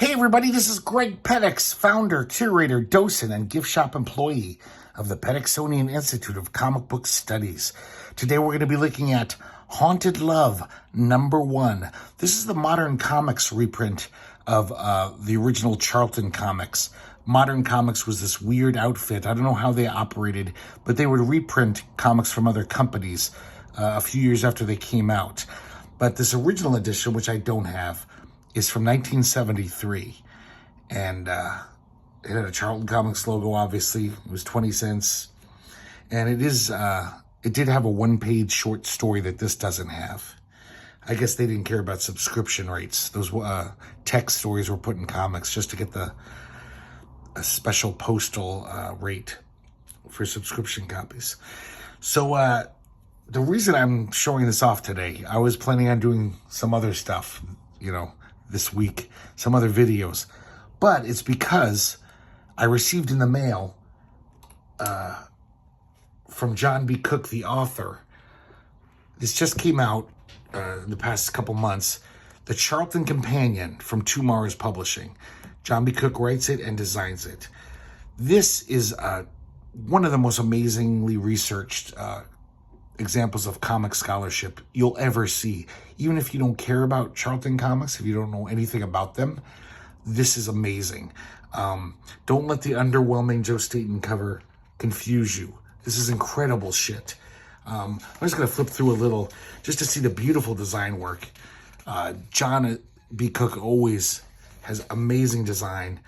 Hey everybody, this is Greg Petix, founder, curator, docent, and gift shop employee of the Petixonian Institute of Comic Book Studies. Today we're going to be looking at Haunted Love, #1. This is the Modern Comics reprint of the original Charlton Comics. Modern Comics was this weird outfit. I don't know how they operated, but they would reprint comics from other companies a few years after they came out. But this original edition, which I don't have, is from 1973. And it had a Charlton Comics logo, obviously. It was 20 cents. And it did have a one-page short story that this doesn't have. I guess they didn't care about subscription rates. Those text stories were put in comics just to get a special postal rate for subscription copies. So the reason I'm showing this off today, I was planning on doing some other stuff, this week, some other videos. But it's because I received in the mail from Jon B, Cooke, the author. This just came out the past couple months. The Charlton Companion from Tomorrow's Publishing. Jon B, Cooke writes it and designs it. This is one of the most amazingly researched examples of comic scholarship you'll ever see. Even if you don't care about Charlton Comics, if you don't know anything about them, this is amazing. Don't let the underwhelming Joe Staton cover confuse you. This is incredible shit. I'm just going to flip through a little just to see the beautiful design work. Jon B, Cooke always has amazing design.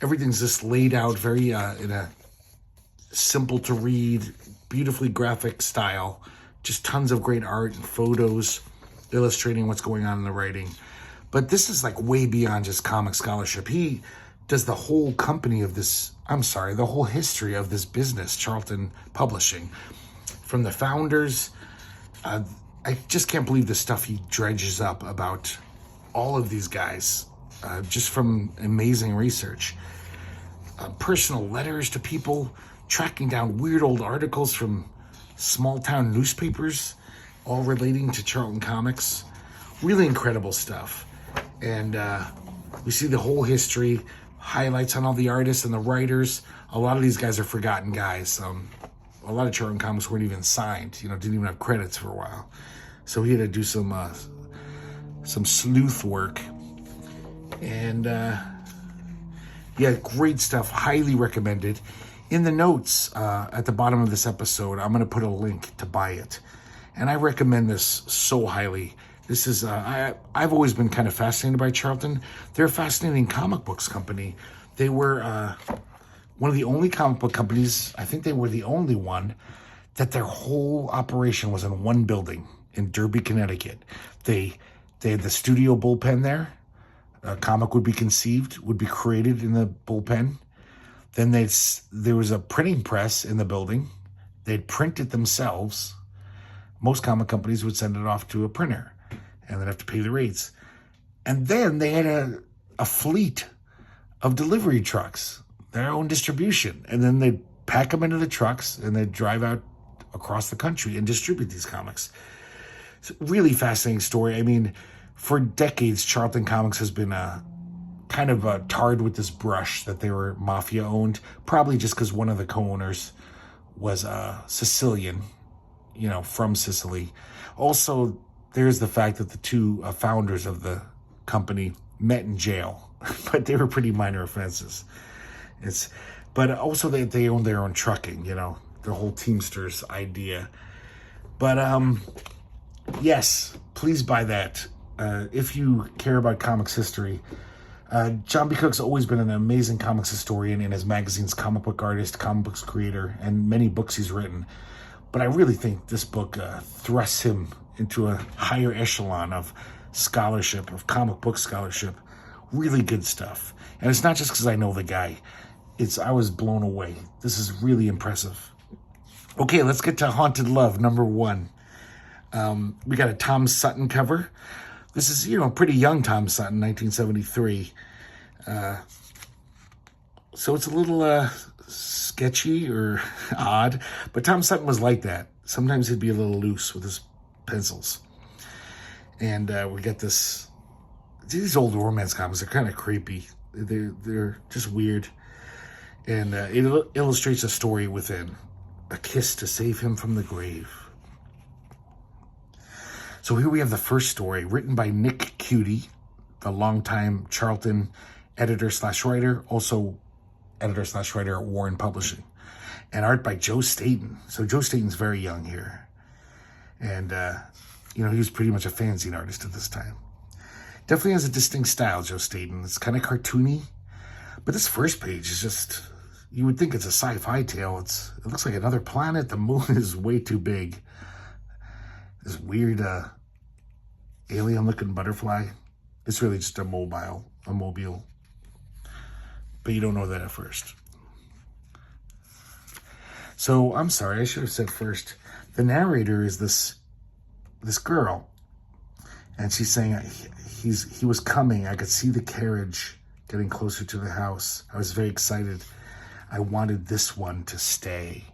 Everything's just laid out very in a simple to read, beautifully graphic style. Just tons of great art and photos illustrating what's going on in the writing. But this is like way beyond just comic scholarship. He does the whole the whole history of this business, Charlton Publishing. From the founders, I just can't believe the stuff he dredges up about all of these guys, just from amazing research. Personal letters to people, tracking down weird old articles from small town newspapers, all relating to Charlton Comics. Really incredible stuff. And we see the whole history, highlights on all the artists and the writers. A lot of these guys are forgotten guys. A lot of Charlton Comics weren't even signed, didn't even have credits for a while. So he had to do some sleuth work. And great stuff. Highly recommended. In the notes at the bottom of this episode, I'm going to put a link to buy it. And I recommend this so highly. This is, I've always been kind of fascinated by Charlton. They're a fascinating comic books company. They were one of the only comic book companies, I think they were the only one, that their whole operation was in one building in Derby, Connecticut. They had the studio bullpen there. A comic would be conceived, would be created in the bullpen. Then there was a printing press in the building. They'd print it themselves. Most comic companies would send it off to a printer and they'd have to pay the rates. And then they had a fleet of delivery trucks, their own distribution. And then they'd pack them into the trucks and they'd drive out across the country and distribute these comics. It's a really fascinating story. I mean, for decades, Charlton Comics has been kind of tarred with this brush that they were mafia owned, probably just because one of the co-owners was Sicilian, from Sicily. Also, there's the fact that the two founders of the company met in jail, but they were pretty minor offenses. But also they owned their own trucking, the whole Teamsters idea. But yes, please buy that. If you care about comics history. Jon B, Cooke's always been an amazing comics historian in his magazines, comic book artist, comic books creator, and many books he's written. But I really think this book thrusts him into a higher echelon of scholarship, of comic book scholarship. Really good stuff. And it's not just because I know the guy. I was blown away. This is really impressive. Okay, let's get to Haunted Love, #1. We got a Tom Sutton cover. This is, pretty young Tom Sutton, 1973. So it's a little sketchy or odd, but Tom Sutton was like that. Sometimes he'd be a little loose with his pencils. And we got this these old romance comics are kind of creepy. They're just weird. And it illustrates a story within. A kiss to save him from the grave. So here we have the first story, written by Nick Cutie, the longtime Charlton editor/writer, also editor/writer at Warren Publishing. And art by Joe Staton. So Joe Staton's very young here. And, he was pretty much a fanzine artist at this time. Definitely has a distinct style, Joe Staton. It's kind of cartoony. But this first page is just, you would think it's a sci-fi tale. It looks like another planet. The moon is way too big. This weird alien-looking butterfly. It's really just a mobile. But you don't know that at first. So, I'm sorry, I should have said first. The narrator is this girl. And she's saying, he was coming. I could see the carriage getting closer to the house. I was very excited. I wanted this one to stay.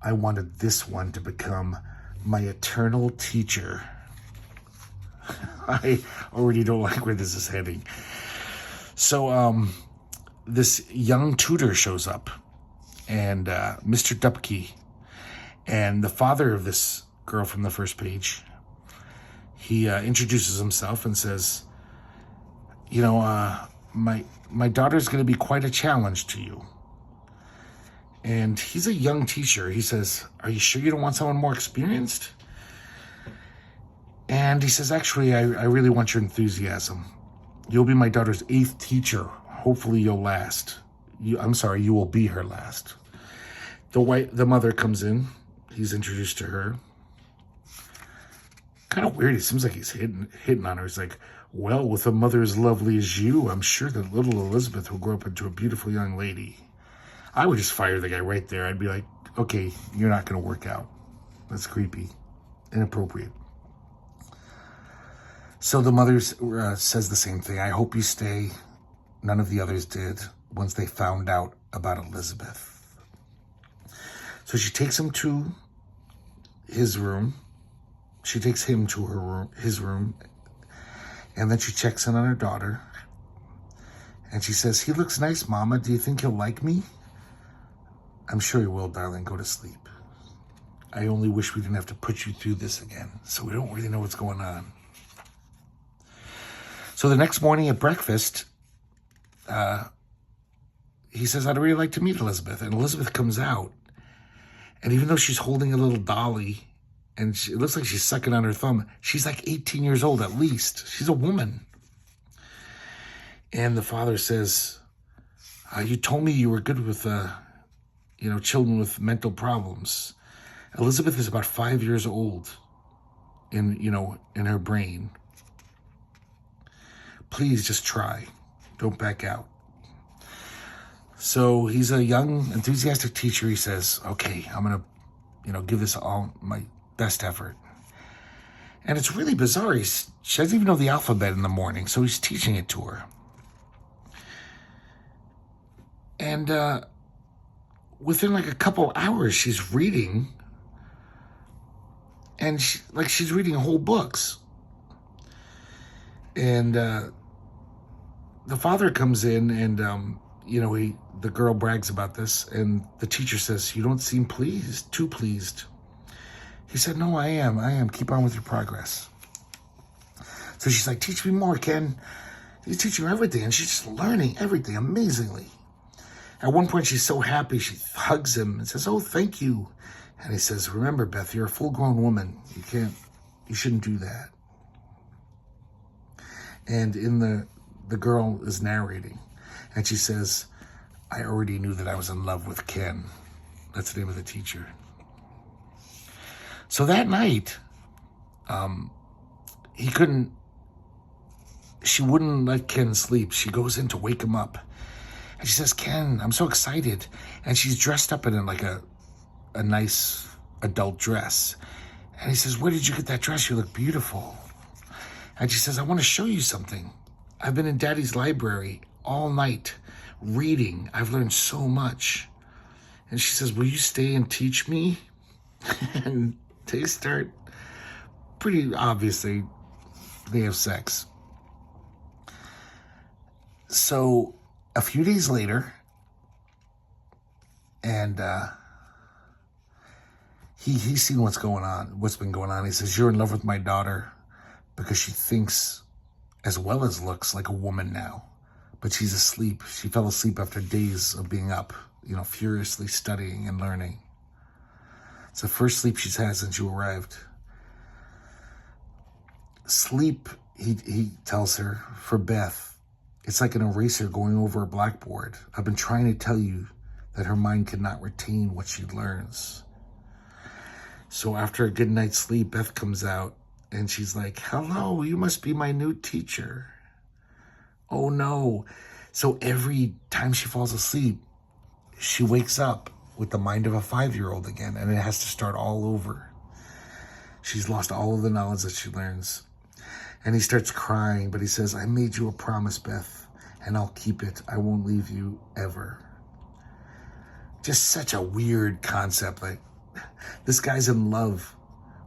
I wanted this one to become my eternal teacher. I already don't like where this is heading. So, this young tutor shows up. And Mr. Dupke, and the father of this girl from the first page, he introduces himself and says, my daughter's going to be quite a challenge to you. And he's a young teacher. He says, are you sure you don't want someone more experienced? And he says, actually, I really want your enthusiasm. You'll be my daughter's 8th teacher. Hopefully you'll last. You will be her last. The mother comes in. He's introduced to her. Kind of weird. It seems like he's hitting on her. He's like, well, with a mother as lovely as you, I'm sure that little Elizabeth will grow up into a beautiful young lady. I would just fire the guy right there. I'd be like, okay, you're not going to work out. That's creepy. Inappropriate. So the mother says the same thing. I hope you stay. None of the others did once they found out about Elizabeth. So she takes him to his room. She takes him to his room. And then she checks in on her daughter. And she says, he looks nice, Mama. Do you think he'll like me? I'm sure he will, darling. Go to sleep. I only wish we didn't have to put you through this again. So we don't really know what's going on. So the next morning at breakfast, he says, I'd really like to meet Elizabeth. And Elizabeth comes out. And even though she's holding a little dolly, and it looks like she's sucking on her thumb, she's like 18 years old at least. She's a woman. And the father says, you told me you were good with, children with mental problems. Elizabeth is about 5 years old in her brain. Please just try. Don't back out. So he's a young, enthusiastic teacher. He says, okay, I'm going to, give this all my best effort. And it's really bizarre. She doesn't even know the alphabet in the morning, so he's teaching it to her. And within like a couple hours, she's reading. And she's reading whole books. And the father comes in and, the girl brags about this. And the teacher says, you don't seem too pleased. He said, no, I am. Keep on with your progress. So she's like, teach me more, Ken. He's teaching her everything. And she's just learning everything amazingly. At one point, she's so happy, she hugs him and says, oh, thank you. And he says, remember, Beth, you're a full-grown woman. You shouldn't do that. And the girl is narrating. And she says, I already knew that I was in love with Ken. That's the name of the teacher. So that night, she wouldn't let Ken sleep. She goes in to wake him up. And she says, Ken, I'm so excited. And she's dressed up in like a nice adult dress. And he says, where did you get that dress? You look beautiful. And she says, I want to show you something. I've been in Daddy's library all night reading. I've learned so much. And she says, will you stay and teach me? And they start, pretty obviously, they have sex. So a few days later, and he's seen what's been going on. He says, "You're in love with my daughter because she thinks as well as looks like a woman now, but she's asleep. She fell asleep after days of being up, furiously studying and learning. It's the first sleep she's had since you arrived. Sleep," he tells her, "for Beth, it's like an eraser going over a blackboard. I've been trying to tell you that her mind cannot retain what she learns." So after a good night's sleep, Beth comes out and she's like, "Hello, you must be my new teacher." Oh no. So every time she falls asleep, she wakes up with the mind of a 5-year-old again, and it has to start all over. She's lost all of the knowledge that she learns. And he starts crying, but he says, "I made you a promise, Beth, and I'll keep it. I won't leave you ever." Just such a weird concept. Like, this guy's in love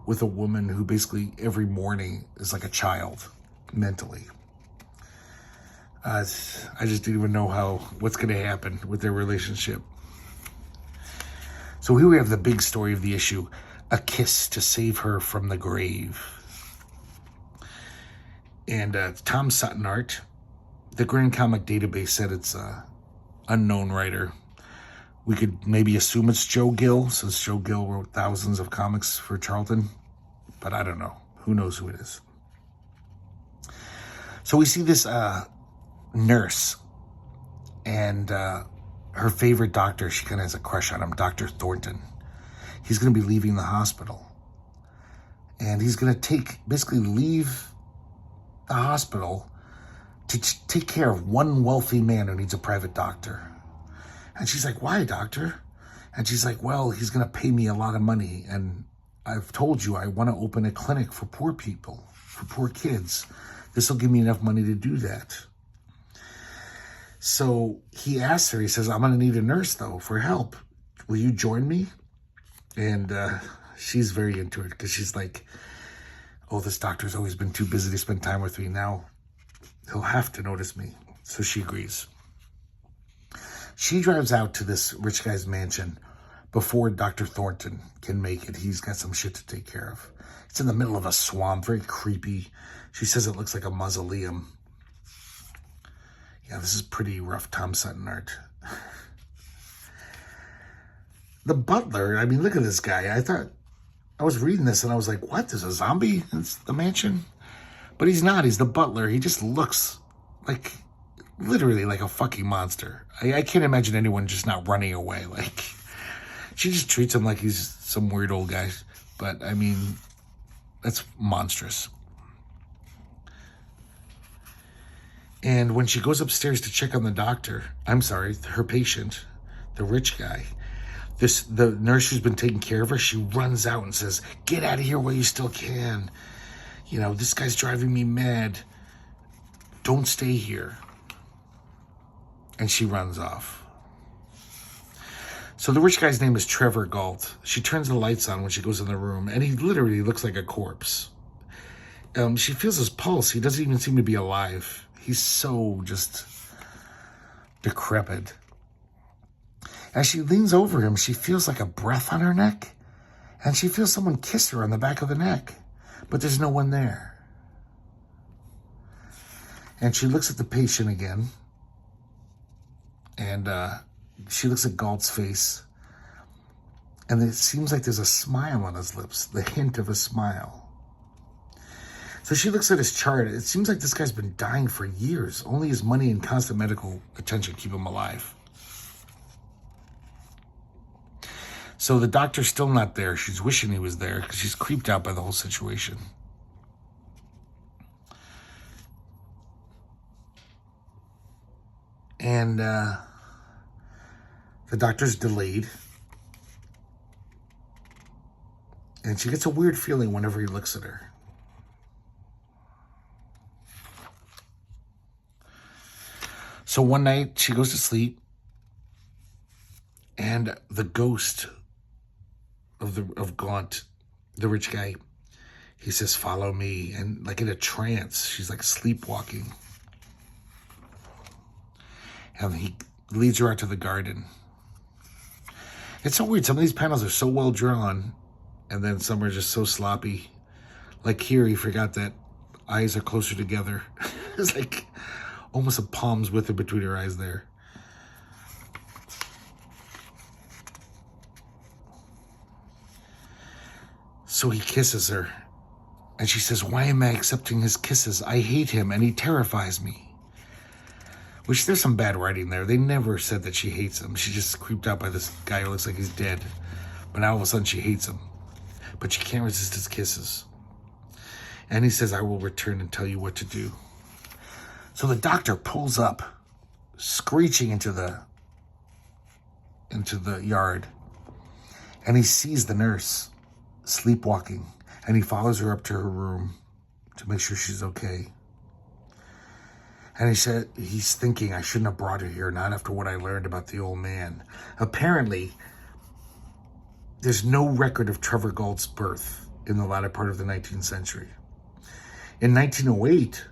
with a woman who basically every morning is like a child mentally. I just didn't even know what's going to happen with their relationship. So here we have the big story of the issue: a kiss to save her from the grave. And Tom Sutton art. The Grand Comic Database said it's a unknown writer. We could maybe assume it's Joe Gill, since Joe Gill wrote thousands of comics for Charlton. But I don't know. Who knows who it is? So we see this nurse, and her favorite doctor, she kind of has a crush on him, Dr. Thornton. He's going to be leaving the hospital. And he's going to basically leave the hospital to take care of one wealthy man who needs a private doctor. And she's like, "Why, doctor?" And she's like, "Well, he's going to pay me a lot of money. And I've told you I want to open a clinic for poor people, for poor kids. This will give me enough money to do that." So he asks her, he says, "I'm going to need a nurse, though, for help. Will you join me?" And she's very into it, because she's like, "Oh, this doctor's always been too busy to spend time with me. Now he'll have to notice me." So she agrees. She drives out to this rich guy's mansion before Dr. Thornton can make it. He's got some shit to take care of. It's in the middle of a swamp, very creepy. She says it looks like a mausoleum. Yeah, this is pretty rough Tom Sutton art. The butler, I mean, look at this guy. I was reading this and I was like, what? There's a zombie in the mansion? But he's not. He's the butler. He just looks like, literally like a fucking monster. I can't imagine anyone just not running away. Like, she just treats him like he's some weird old guy. But, I mean, that's monstrous. And when she goes upstairs to check on her patient, the rich guy, the nurse who's been taking care of her, she runs out and says, "Get out of here while you still can. This guy's driving me mad. Don't stay here." And she runs off. So the rich guy's name is Trevor Galt. She turns the lights on when she goes in the room, and he literally looks like a corpse. She feels his pulse. He doesn't even seem to be alive. He's so just decrepit. As she leans over him, she feels like a breath on her neck, and she feels someone kiss her on the back of the neck, but there's no one there. And she looks at the patient again, and she looks at Galt's face, and it seems like there's a smile on his lips, the hint of a smile. So she looks at his chart. It seems like this guy's been dying for years. Only his money and constant medical attention keep him alive. So the doctor's still not there. She's wishing he was there because she's creeped out by the whole situation. And the doctor's delayed. And she gets a weird feeling whenever he looks at her. So one night she goes to sleep, and the ghost of Gaunt, the rich guy, he says, "Follow me." And like in a trance, she's like sleepwalking. And he leads her out to the garden. It's so weird. Some of these panels are so well drawn, and then some are just so sloppy. Like here, he forgot that eyes are closer together. It's like almost a palm's width in between her eyes there. So he kisses her, and she says, "Why am I accepting his kisses? I hate him, and he terrifies me." Which, there's some bad writing there. They never said that she hates him. She just creeped out by this guy who looks like he's dead. But now all of a sudden she hates him. But she can't resist his kisses. And he says, "I will return and tell you what to do." So the doctor pulls up, screeching into the yard. And he sees the nurse sleepwalking. And he follows her up to her room to make sure she's okay. And he said, he's thinking, "I shouldn't have brought her here, not after what I learned about the old man." Apparently, there's no record of Trevor Galt's birth in the latter part of the 19th century. In 1908,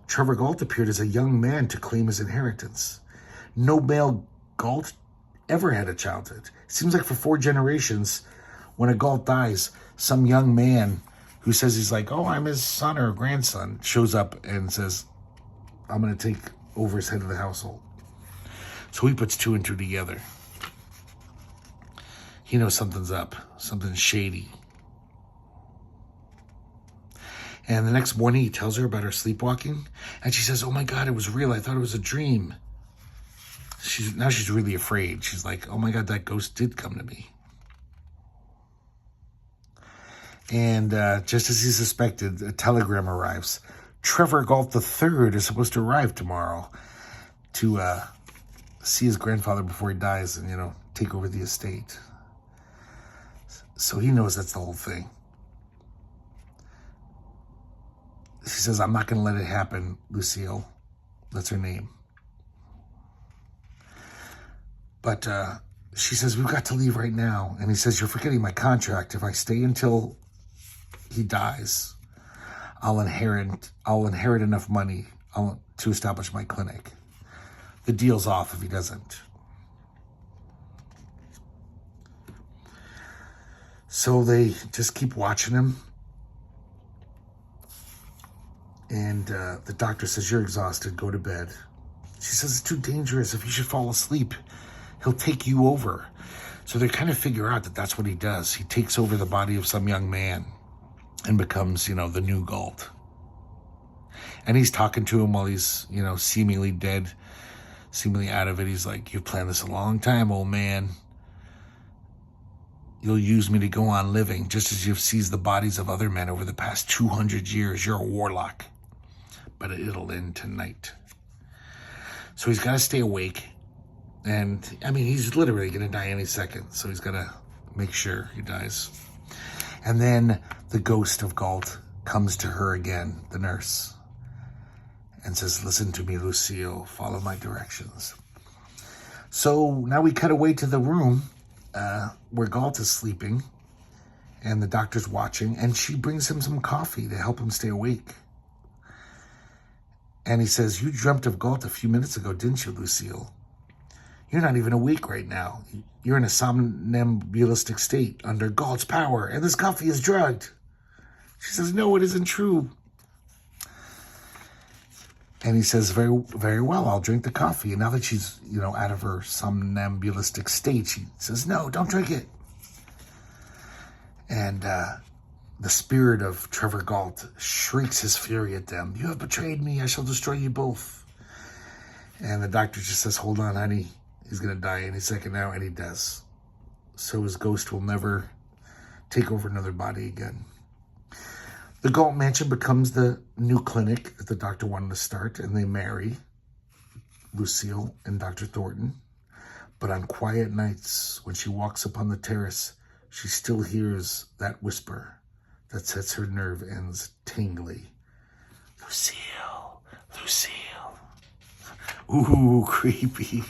Trevor Galt appeared as a young man to claim his inheritance. No male Galt ever had a childhood. It seems like for 4 generations, when a Galt dies, some young man who says he's like, "Oh, I'm his son or grandson," shows up and says, "I'm going to take over as head of the household." So he puts 2 and 2 together. He knows something's up, something's shady. And the next morning he tells her about her sleepwalking, and she says, "Oh my God, it was real. I thought it was a dream." Now she's really afraid. She's like, "Oh my God, that ghost did come to me." And just as he suspected, a telegram arrives. Trevor Galt III is supposed to arrive tomorrow to see his grandfather before he dies and, take over the estate. So he knows that's the whole thing. She says, "I'm not going to let it happen, Lucille." That's her name. But she says, "We've got to leave right now." And he says, "You're forgetting my contract. If I stay until he dies, I'll inherit enough money to establish my clinic. The deal's off if he doesn't." So they just keep watching him. And the doctor says, "You're exhausted. Go to bed." She says, "It's too dangerous. If you should fall asleep, he'll take you over." So they kind of figure out that that's what he does. He takes over the body of some young man and becomes, the new Galt. And he's talking to him while he's, seemingly dead, seemingly out of it. He's like, "You've planned this a long time, old man. You'll use me to go on living, just as you've seized the bodies of other men over the past 200 years. You're a warlock. But it'll end tonight." So he's got to stay awake. And, he's literally going to die any second. So he's got to make sure he dies. And then the ghost of Galt comes to her again, the nurse, and says, "Listen to me, Lucille. Follow my directions." So now we cut away to the room where Galt is sleeping, and the doctor's watching, and she brings him some coffee to help him stay awake. And he says, "You dreamt of Galt a few minutes ago, didn't you, Lucille? You're not even awake right now. You're in a somnambulistic state under Galt's power, and this coffee is drugged." She says, "No, it isn't true." And he says, "Very, very well, I'll drink the coffee." And now that she's, out of her somnambulistic state, she says, "No, don't drink it." And the spirit of Trevor Galt shrieks his fury at them. "You have betrayed me. I shall destroy you both." And the doctor just says, "Hold on, honey. He's going to die any second now," and he does. So his ghost will never take over another body again. The Galt mansion becomes the new clinic that the doctor wanted to start, and they marry Lucille and Dr. Thornton. But on quiet nights, when she walks upon the terrace, she still hears that whisper that sets her nerve ends tingly. "Lucille, Lucille." Ooh, creepy.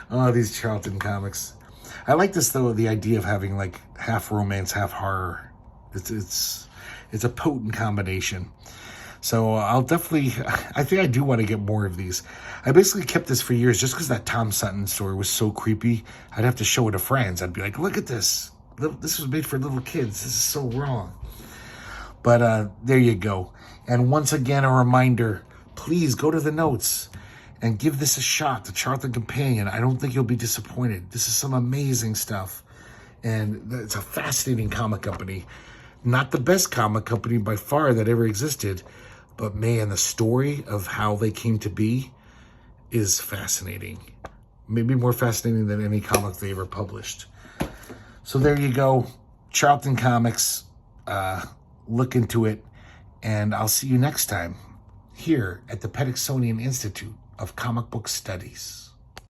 Oh, these Charlton comics. I like this, though, the idea of having like half romance, half horror. It's a potent combination. So I'll definitely, I think I do want to get more of these. I basically kept this for years just because that Tom Sutton story was so creepy. I'd have to show it to friends. I'd be like, look at this. This was made for little kids. This is so wrong. But there you go. And once again, a reminder, please go to the notes and give this a shot, the Charlton Companion. I don't think you'll be disappointed. This is some amazing stuff. And it's a fascinating comic company. Not the best comic company by far that ever existed. But man, the story of how they came to be is fascinating. Maybe more fascinating than any comic they ever published. So there you go. Charlton Comics. Look into it. And I'll see you next time here at the Petixonian Institute of Comic Book Studies.